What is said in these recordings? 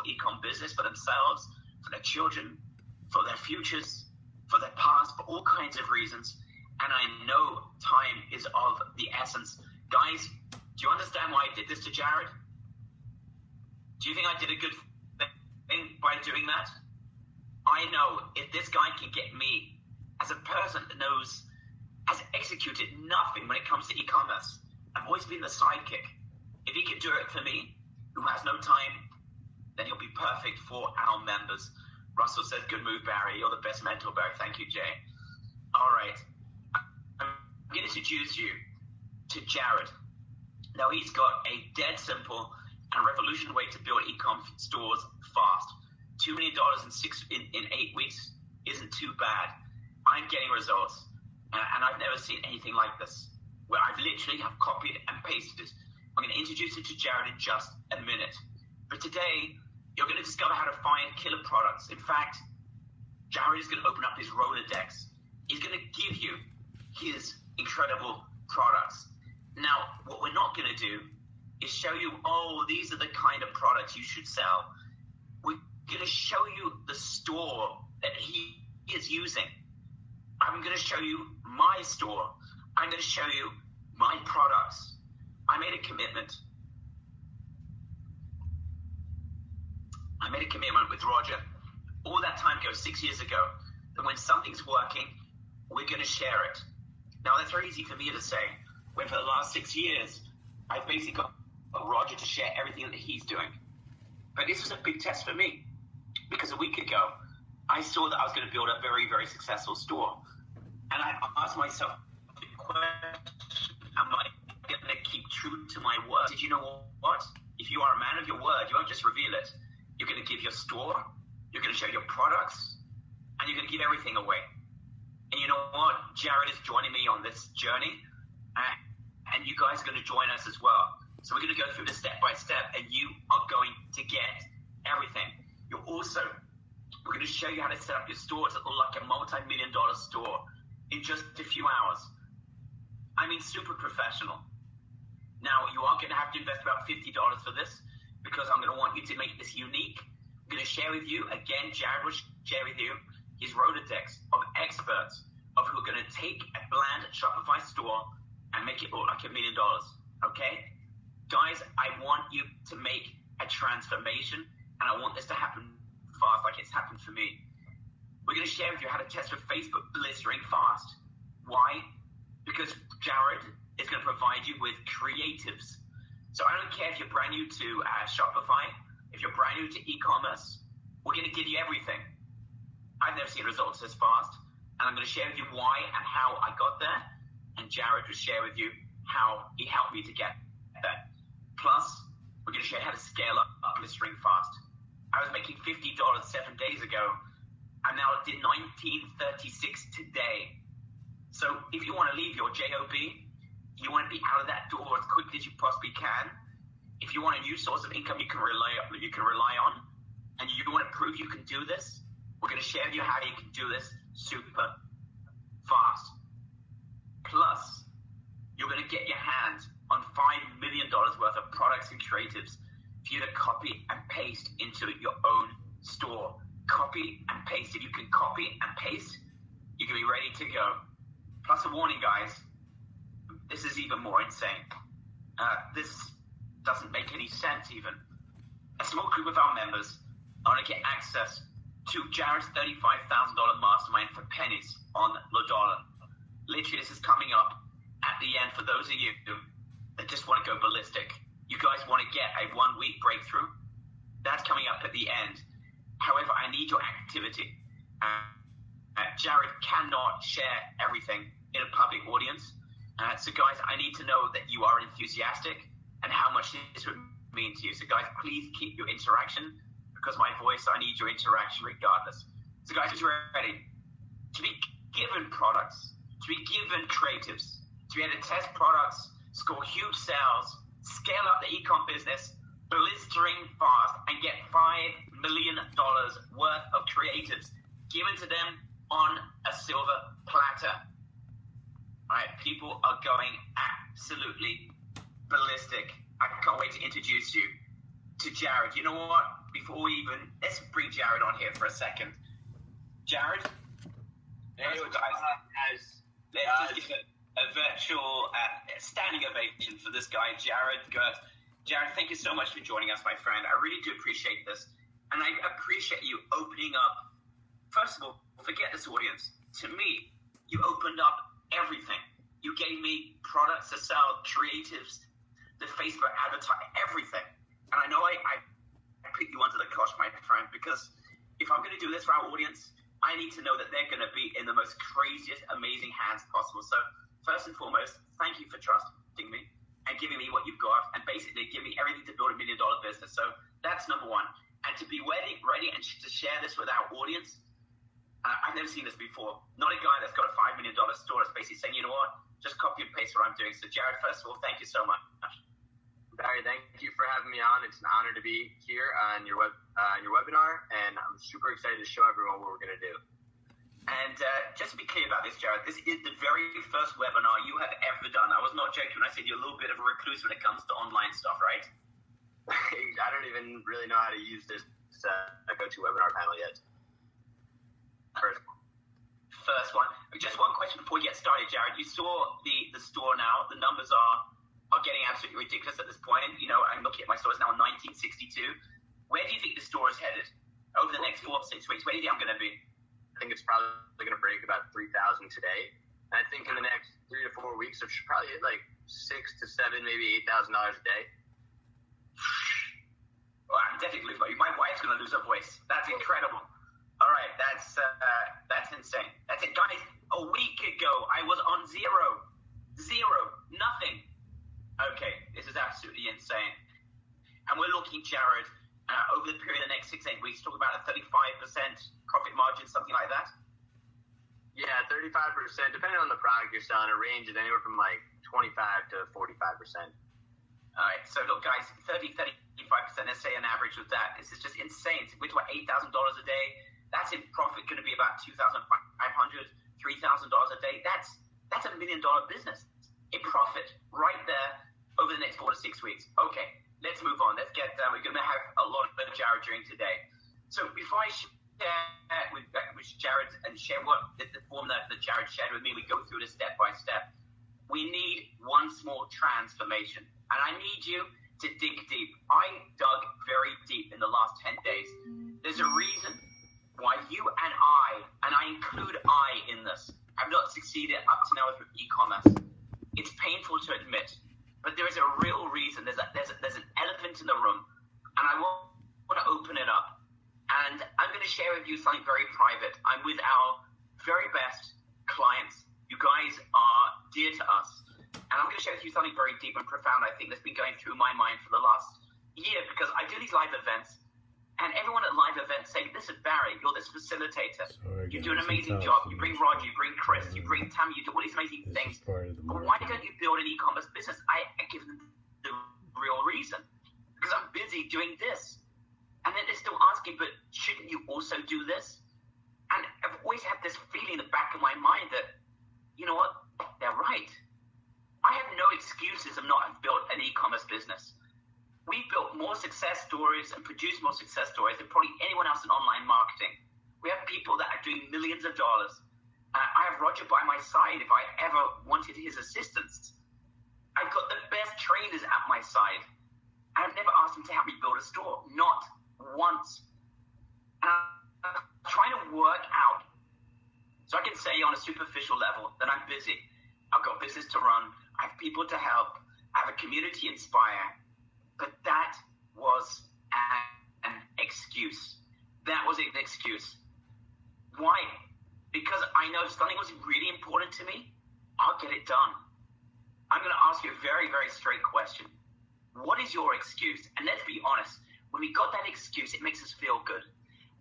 e-com business for themselves, for their children, for their futures, for their past, for all kinds of reasons. And I know time is of the essence. Guys, do you understand why I did this to Jared? Do you think I did a good thing by doing that? I know if this guy can get me as a person that has executed nothing when it comes to e-commerce. I've always been the sidekick. If he can do it for me, who has no time, then he'll be perfect for our members. Russell says, good move, Barry. You're the best mentor, Barry. Thank you, Jay. All right. I'm going to introduce you to Jared. Now, he's got a dead simple and revolutionary way to build e-com stores fast. $2 million in 8 weeks isn't too bad. I'm getting results, and I've never seen anything like this, where I've literally have copied and pasted it. I'm going to introduce you to Jared in just a minute. But today, you're going to discover how to find killer products. In fact, Jared is going to open up his Rolodex. He's going to give you his incredible products. Now, what we're not going to do is show you, these are the kind of products you should sell. We're going to show you the store that he is using. I'm going to show you my store. I'm going to show you my products. I made a commitment with Roger all that time ago, 6 years ago, that when something's working, we're going to share it. Now, that's very easy for me to say, when for the last 6 years, I've basically got Roger to share everything that he's doing. But this was a big test for me, because a week ago, I saw that I was going to build a very, very successful store. And I asked myself the question, am I going to keep true to my word? Did you know what? If you are a man of your word, you won't just reveal it. You're going to give your store, you're going to show your products, and you're going to give everything away. And you know what? Jared is joining me on this journey, and you guys are going to join us as well. So we're going to go through this step by step, and you are going to get everything. We're going to show you how to set up your store to look like a multi-million-dollar store in just a few hours. I mean, super professional. Now, you are going to have to invest about $50 for this, because I'm going to want you to make this unique. I'm going to share with you, again, Jared will share with you his Rolodex of experts of who are going to take a bland Shopify store and make it look like $1 million, okay? Guys, I want you to make a transformation, and I want this to happen fast like it's happened for me. We're going to share with you how to test for Facebook blistering fast. Why? Because Jared is going to provide you with creatives. So I don't care if you're brand new to Shopify, if you're brand new to e-commerce, we're going to give you everything. I've never seen results this fast, and I'm going to share with you why and how I got there, and Jared will share with you how he helped me to get there. Plus, we're going to show you how to scale up blistering fast. I was making $50 7 days ago. I'm now at $19.36 today. So if you want to leave your job, you want to be out of that door as quickly as you possibly can. If you want a new source of income you can rely on, and you want to prove you can do this, we're going to share with you how you can do this super fast. Plus, you're going to get your hands on $5 million worth of products and creatives for you to copy and paste into your own store. Copy and paste. If you can copy and paste, you can be ready to go. Plus a warning, guys. This is even more insane. This doesn't make any sense even. A small group of our members are going to get access to Jared's $35,000 mastermind for pennies on the dollar. Literally, this is coming up at the end for those of you that just want to go ballistic. You guys want to get a 1-week breakthrough? That's coming up at the end. However, I need your activity. Jared cannot share everything in a public audience. So guys, I need to know that you are enthusiastic and how much this would mean to you. So guys, please keep your interaction, because my voice, I need your interaction regardless. So guys, if you're ready to be given products, to be given creatives, to be able to test products, score huge sales, scale up the e-com business, blistering fast, and get $5 million worth of creatives given to them on a silver platter. All right, people are going absolutely ballistic. I can't wait to introduce you to Jared. You know what? before we even, let's bring Jared on here for a second. Jared? Hey, guys. Let's just give a virtual standing ovation for this guy, Jared Gert. Jared, thank you so much for joining us, my friend. I really do appreciate this. And I appreciate you opening up. First of all, forget this audience. To me, you opened up everything. You gave me products to sell, creatives, the Facebook advertising, everything. And I know I put you under the cosh, my friend, because if I'm going to do this for our audience, I need to know that they're going to be in the most craziest, amazing hands possible. So first and foremost, thank you for trusting me and giving me what you've got and basically giving me everything to build $1 million business. So that's number one. And to be ready and to share this with our audience, I've never seen this before. Not a guy that's got a $5 million store that's basically saying, you know what, just copy and paste what I'm doing. So Jared, first of all, thank you so much. Barry, thank you for having me on. It's an honor to be here on your webinar, and I'm super excited to show everyone what we're going to do. And just to be clear about this, Jared, this is the very first webinar you have ever done. I was not joking when I said you're a little bit of a recluse when it comes to online stuff, right? I don't even really know how to use this GoToWebinar panel yet. First one. Just one question before we get started, Jared. You saw the store now. The numbers are getting absolutely ridiculous at this point. You know, I'm looking at my stores now in 1962. Where do you think the store is headed over the next 4 to 6 weeks? Where do you think I'm going to be? I think it's probably going to break about 3,000 today. And I think in the next 3 to 4 weeks, it should probably hit like $6,000 to $7,000, maybe $8,000 a day. Well, I'm definitely lose my wife's going to lose her voice. That's incredible. All right, that's insane. That's it, guys. A week ago, I was on zero, nothing. Okay, this is absolutely insane. And we're looking, Jared, over the period of the next 6 to 8 weeks, talk about a 35% profit margin, something like that. Yeah, 35%, depending on the product you're selling. It ranges anywhere from like 25 to 45%. All right, so look, guys, 35%, let's say an average of that. This is just insane. We're talking about $8,000 a day. That's in profit going to be about $2,500, $3,000 a day. That's $1 million business in profit right there over the next 4 to 6 weeks. Okay, let's move on. Let's get we're going to have a lot of Jared during today. So before I share with Jared and share what the form that Jared shared with me, we go through this step by step. We need one small transformation. And I need you to dig deep. I dug very deep in the last 10 days. There's a reason why you and I include I in this, have not succeeded up to now with e-commerce. It's painful to admit, but there is a real reason. There's an elephant in the room, and I want to open it up. And I'm going to share with you something very private. I'm with our very best clients. You guys are dear to us. And I'm going to share with you something very deep and profound, I think, that's been going through my mind for the last year, because I do these live events, and everyone at live events say, listen, Barry, you're this facilitator. You do an amazing job. You bring Roger, you bring Chris, you bring Tammy, you do all these amazing things. But why don't you build an e-commerce business? I give them the real reason. Because I'm busy doing this. And then they're still asking, but shouldn't you also do this? And I've always had this feeling in the back of my mind that, you know what, they're right. I have no excuses of not having built an e-commerce business. We've built more success stories and produced more success stories than probably anyone else in online marketing. We have people that are doing millions of dollars. I have Roger by my side if I ever wanted his assistance. I've got the best trainers at my side. I've never asked them to help me build a store, not once. And I'm trying to work out. So I can say on a superficial level that I'm busy. I've got business to run. I have people to help. I have a community to inspire. But that was an excuse. That was an excuse. Why? Because I know if something was really important to me, I'll get it done. I'm going to ask you a very, very straight question. What is your excuse? And let's be honest. When we got that excuse, it makes us feel good.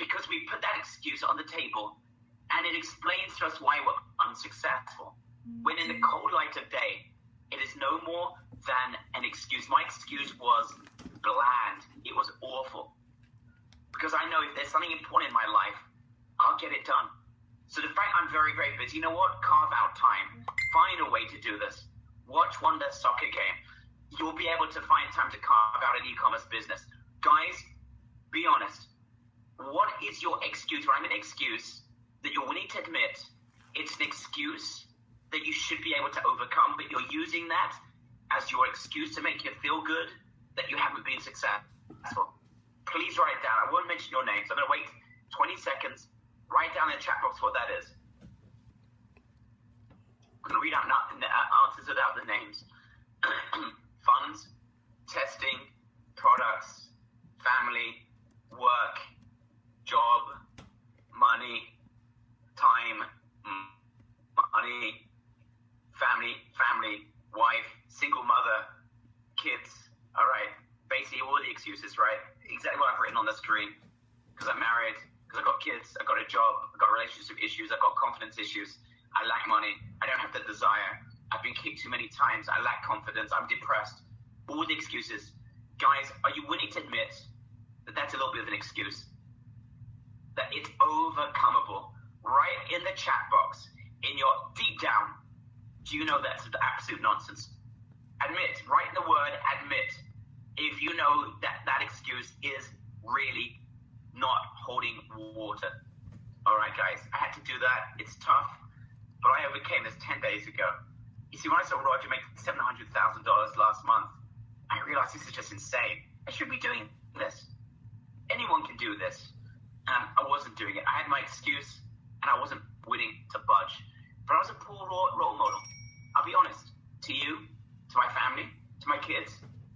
Because we put that excuse on the table, and it explains to us why we're unsuccessful. When in the cold light of day, it is no more than an excuse. My excuse was bland. It was awful. Because I know if there's something important in my life, I'll get it done. So the fact I'm very, very busy, you know what? Carve out time. Find a way to do this. Watch one less soccer game. You'll be able to find time to carve out an e-commerce business. Guys, Be honest. What is your excuse? When I mean excuse, that you're willing to admit it's an excuse that you should be able to overcome, but you're using that as your excuse to make you feel good that you haven't been successful. Please write it down. I won't mention your names. I'm going to wait 20 seconds. Write down in the chat box what that is. I'm going to read out answers without the names. Funds, testing, products, family, work, job, money, time, money, family, wife, single mother, kids. All right. Basically all the excuses, right? Exactly what I've written on the screen. Because I'm married, because I've got kids, I've got a job, I've got relationship issues, I've got confidence issues, I lack money, I don't have the desire, I've been kicked too many times, I lack confidence, I'm depressed. All the excuses. Guys, are you willing to admit that that's a little bit of an excuse? That it's overcomable? Right in the chat box, in your deep down, do you know that's absolute nonsense? Admit, write the word admit, if you know that that excuse is really not holding water. All right, guys, I had to do that. It's tough, but I overcame this 10 days ago. You see, when I saw Roger make $700,000 last month, I realized this is just insane. I should be doing this. Anyone can do this. I wasn't doing it. I had my excuse, and I wasn't willing to budge. But I was a poor role model. I'll be honest. To you, to my family, to my kids,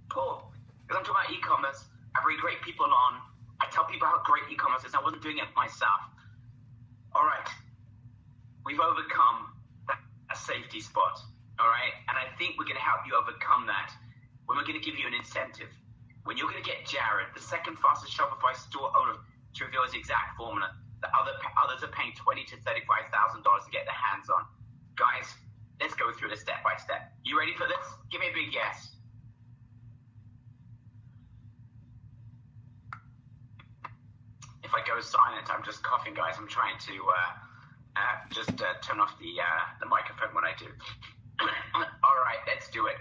poor. Because I'm talking about e-commerce. I bring great people on. I tell people how great e-commerce is. I wasn't doing it myself. All right. We've overcome a safety spot. All right. And I think we're going to help you overcome that when we're going to give you an incentive. When you're going to get Jared, the second fastest Shopify store owner, to reveal his exact formula that others are paying $20,000 to $35,000 to get their hands on. Guys, let's go through this step by step. You ready for this? Give me a big yes. If I go silent, I'm just coughing, guys. I'm trying to turn off the microphone when I do. All right, let's do it.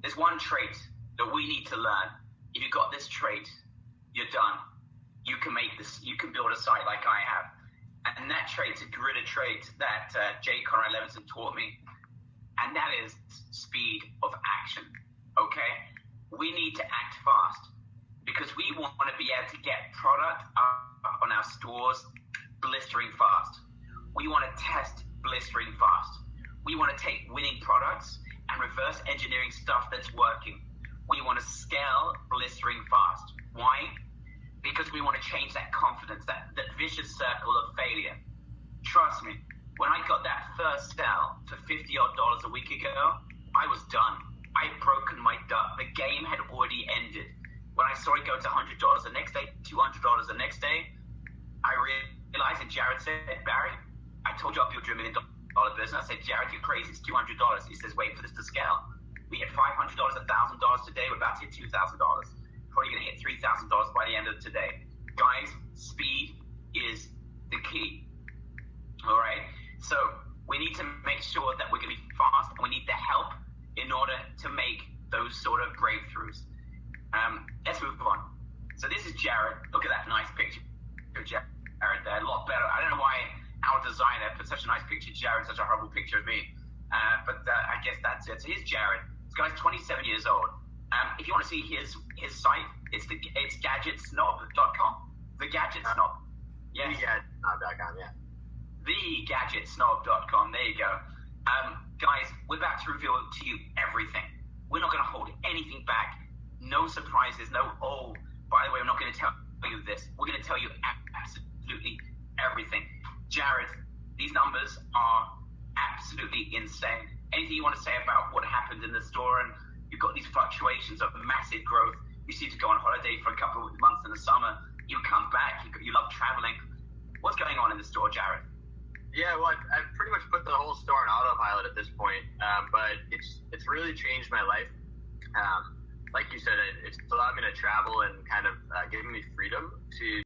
There's one trait that we need to learn. If you've got this trait, you're done. You can make this. You can build a site like I have. And that trait's a guerrilla trait that J. Conrad Levinson taught me, and that is speed of action. Okay, we need to act fast because we want to be able to get product up on our stores blistering fast. We want to test blistering fast. We want to take winning products and reverse engineering stuff that's working. We want to scale blistering fast. Why? Because we want to change that confidence, that vicious circle of failure. Trust me, when I got that first sale for $50 odd a week ago, I was done. I had broken my duck. The game had already ended. When I saw it go to $100 the next day, $200 the next day, I realized, and Jared said, Barry, I told you I'll build you $1 million business. I said, Jared, you're crazy. It's $200. He says, wait for this to scale. We hit $500, $1,000 today. We're about to hit $2,000. Probably going to hit $3,000 by the end of today. Guys, speed is the key. All right? So we need to make sure that we're going to be fast, and we need the help in order to make those sort of breakthroughs. Let's move on. So this is Jared. Look at that nice picture of Jared there. A lot better. I don't know why our designer put such a nice picture of Jared, such a horrible picture of me. But I guess that's it. So here's Jared. This guy's 27 years old. If you want to see his site, it's gadgetsnob.com. The Gadget Snob. Yes. TheGadgetsnob.com, yeah. TheGadgetsnob.com. There you go. Guys, we're about to reveal to you everything. We're not going to hold anything back. No surprises. No, oh, by the way, we're not going to tell you this. We're going to tell you absolutely everything. Jared, these numbers are absolutely insane. Anything you want to say about what happened in the store? And you've got these fluctuations of massive growth. You seem to go on holiday for a couple of months in the summer. You come back. You love traveling. What's going on in the store, Jared? Yeah, well, I've pretty much put the whole store on autopilot at this point, but it's really changed my life. Like you said, it's allowed me to travel and kind of giving me freedom to